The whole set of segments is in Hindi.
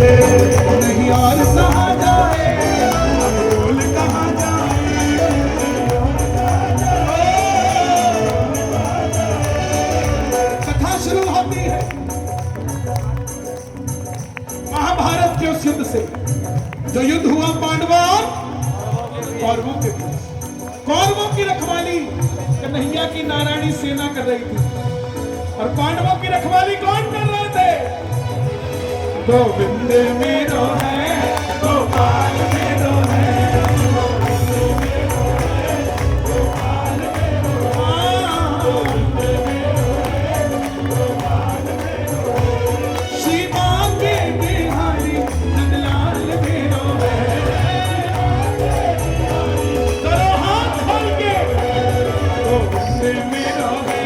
नहीं और सहा जाए, बोल कहाँ जाए। कथा शुरू होती है महाभारत के उस युद्ध से, जो युद्ध हुआ पांडवों और कौरवों के बीच। कौरवों की रखवाली कन्हैया की नारायणी सेना कर रही थी, और पांडवों की रखवाली कौन कर रहे थे? गोविंद मेरो है, गोपाल मेरो है, श्री बांके बिहारी नंदलाल मेरो है। करो हाथ खोल के, गोविंद मेरो है,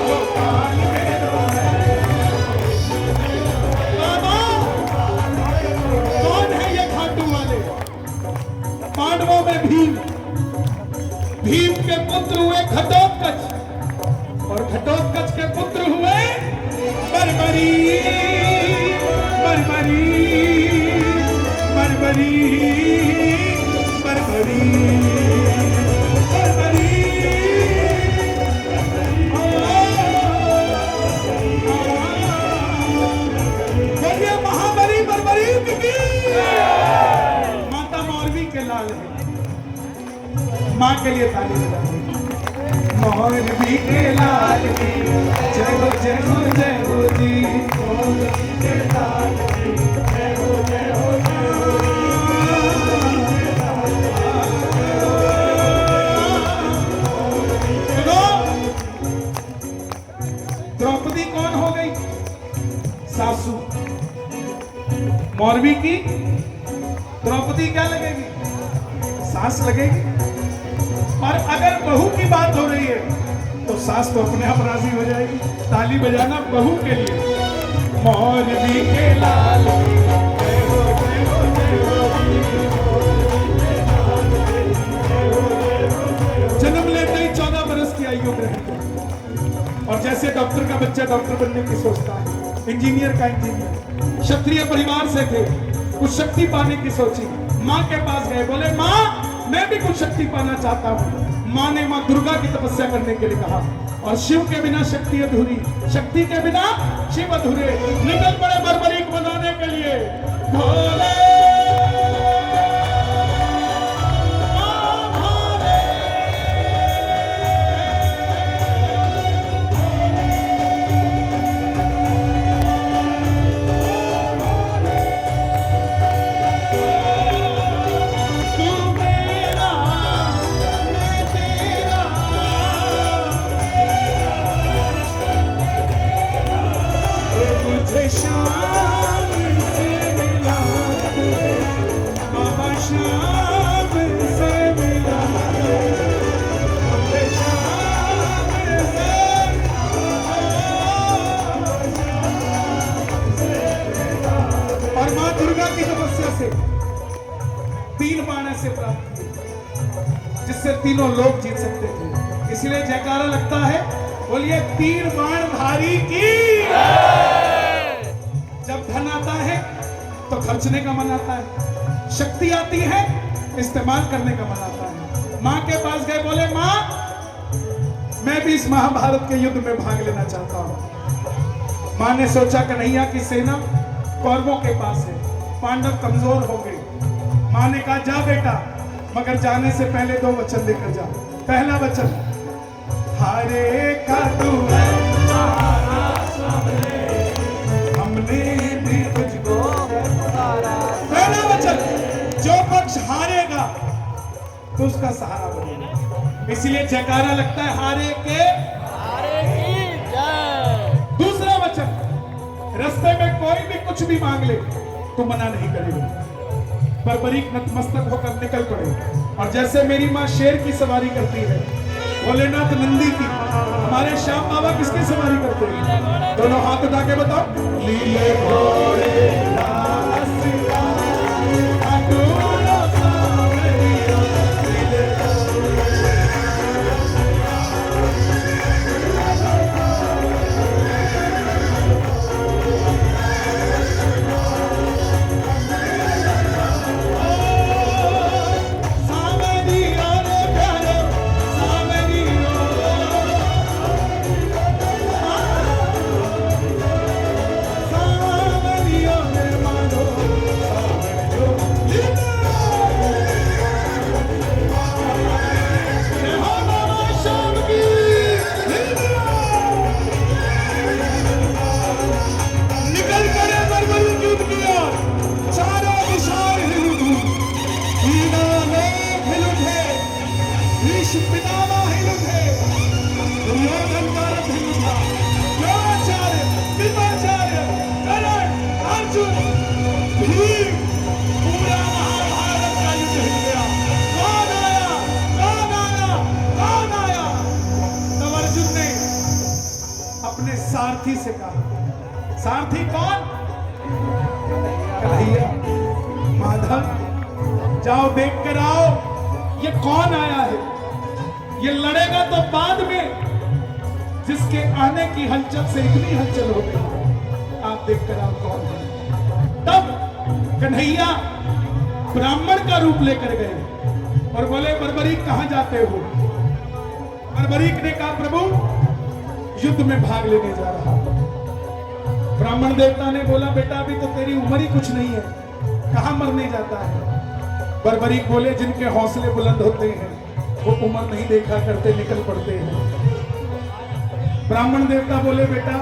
गोपाल मेरो है। बाबा कौन है ये खाटू वाले? पांडवों में भीम, भीम के पुत्र हुए घटोत्कच, और घटोत्कच के पुत्र हुए बर्बरी, बर्बरी, बर्बरी, बर्बरी, बर्बरी। बोलिए महाबली बर्बरी की। माता मौलवी के लाल है, माँ के लिए ताली बजाइए। मौलवी के लाल की जय हो, जय हो, जय हो जी। मौलवी के लाल की जय हो, जय हो, जय हो। द्रौपदी कौन हो गई? सासू। मौलवी की द्रौपदी क्या लगेगी? सास लगेगी। और अगर बहू की बात हो रही है तो सास तो अपने आप राजी हो जाएगी। ताली बजाना बहू के लिए। मौलवी के लाल की जय हो, जय हो, जय हो। जन्म लेते ही 14 बरस की आयु ग्रहण की, और जैसे डॉक्टर का बच्चा डॉक्टर बनने की सोचता है, इंजीनियर का इंजीनियर, क्षत्रिय परिवार से थे, कुछ शक्ति पाने की सोची। माँ के पास गए, बोले माँ मैं भी कुछ शक्ति पाना चाहता हूँ। माँ ने माँ दुर्गा की तपस्या करने के लिए कहा, और शिव के बिना शक्ति अधूरी, शक्ति के बिना शिव अधूरे। निकल पड़े बर्बरीक बनाने के लिए। भोले शाम से मिला, बाबा शाम से मिला, शाम से। और माँ दुर्गा की तपस्या से 3 बाण ऐसे प्राप्त किए जिससे तीनों लोग जीत सकते थे। इसलिए जयकारा लगता है, बोलिए 3 बाणधारी की। जब धन आता है तो खर्चने का मन आता है, शक्ति आती है इस्तेमाल करने का मन आता है। माँ के पास गए, बोले माँ मैं भी इस महाभारत के युद्ध में भाग लेना चाहता हूँ। माँ ने सोचा कन्हैया की सेना कौरवों के पास है, पांडव कमजोर हो गए। माँ ने कहा जा बेटा, मगर जाने से पहले 2 वचन लेकर जा। पहला वचन, हारे का तू है, हमने भी तुझको पुकारा। पहला वचन, जो पक्ष हारेगा तो उसका सहारा बनेगा। इसलिए जयकारा लगता है हारे के हारे की जय। दूसरा वचन, रास्ते में कोई भी कुछ भी मांग ले तो मना नहीं करेगा। बर्बरीक नतमस्तक होकर निकल पड़े, और जैसे मेरी माँ शेर की सवारी करती है, भोलेनाथ नंदी की, हमारे श्याम बाबा किसकी सवारी करते हैं? दोनों हाथ उठा के बताओ। लीले घोड़े कहा। सारथी कौन? कन्हैया, माधव, जाओ देख कर आओ ये कौन आया है। ये लड़ेगा तो बाद में, जिसके आने की हलचल से इतनी हलचल हो गई, आप देख कर आओ कौन है। तब कन्हैया ब्राह्मण का रूप लेकर गए और बोले, बर्बरीक कहां जाते हो? बर्बरीक ने कहा, प्रभु युद्ध में भाग लेने जा रहा हूं। ब्राह्मण देवता ने बोला, बेटा अभी तो तेरी उम्र ही कुछ नहीं है, कहां मरने जाता है? बर्बरीक बोले, जिनके हौसले बुलंद होते हैं वो उम्र नहीं देखा करते, निकल पड़ते हैं। ब्राह्मण देवता बोले, बेटा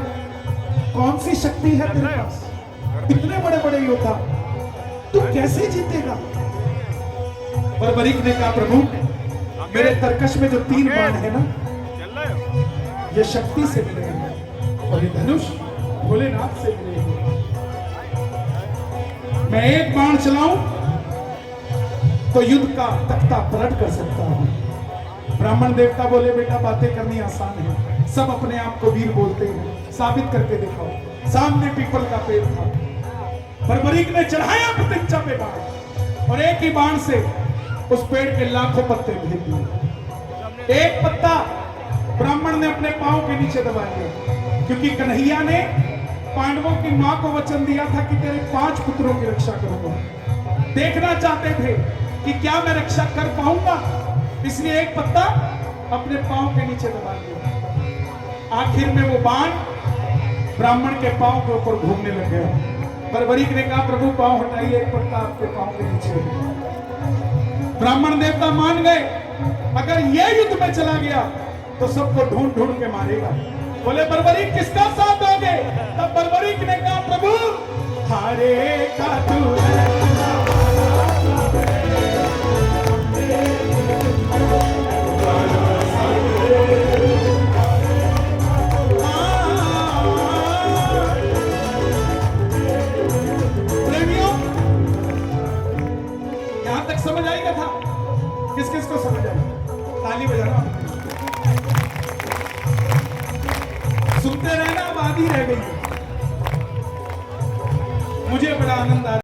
कौन सी शक्ति है तेरे पास? इतने बड़े बड़े योद्धा तू कैसे जीतेगा? बर्बरीक ने कहा, प्रभु मेरे तरकश में जो 3 बाण है ना, ये शक्ति से मिले हैं और ये धनुष भोलेनाथ से मिले हैं। मैं एक बाण चलाऊं तो युद्ध का तख्ता पलट कर सकता हूं। ब्राह्मण देवता बोले, बेटा बातें करनी आसान है, सब अपने आप को वीर बोलते हैं, साबित करके दिखाओ। सामने पीपल का पेड़ था, बर्बरीक ने चढ़ाया प्रतीक्षा पे बाण और एक ही बाण से उस पेड़ के लाखों पत्ते भेज दिए। एक पत्ता ब्राह्मण ने अपने पांव के नीचे दबा लिया, क्योंकि कन्हैया ने पांडवों की मां को वचन दिया था कि तेरे 5 पुत्रों की रक्षा करूंगा। देखना चाहते थे कि क्या मैं रक्षा कर पाऊंगा, इसलिए एक पत्ता अपने पांव के नीचे दबा दिया। आखिर में वो बाण ब्राह्मण के पांव के ऊपर घूमने लग गया। बर्बरीक ने कहा, प्रभु पांव हटाइए, एक पत्ता आपके पांव के नीचे। ब्राह्मण देवता मान गए, अगर ये युद्ध में चला गया तो सबको ढूंढ ढूंढ के मारेगा। बोले, बर्बरीक किसका साथ दोगे? तब बर्बरीक ने कहा, प्रभु हारे का तू समझ आएगा था? किस किस को समझ आएगा? ताली बजाना, सुनते रहना, आबादी रह गई। मुझे बड़ा आनंद आ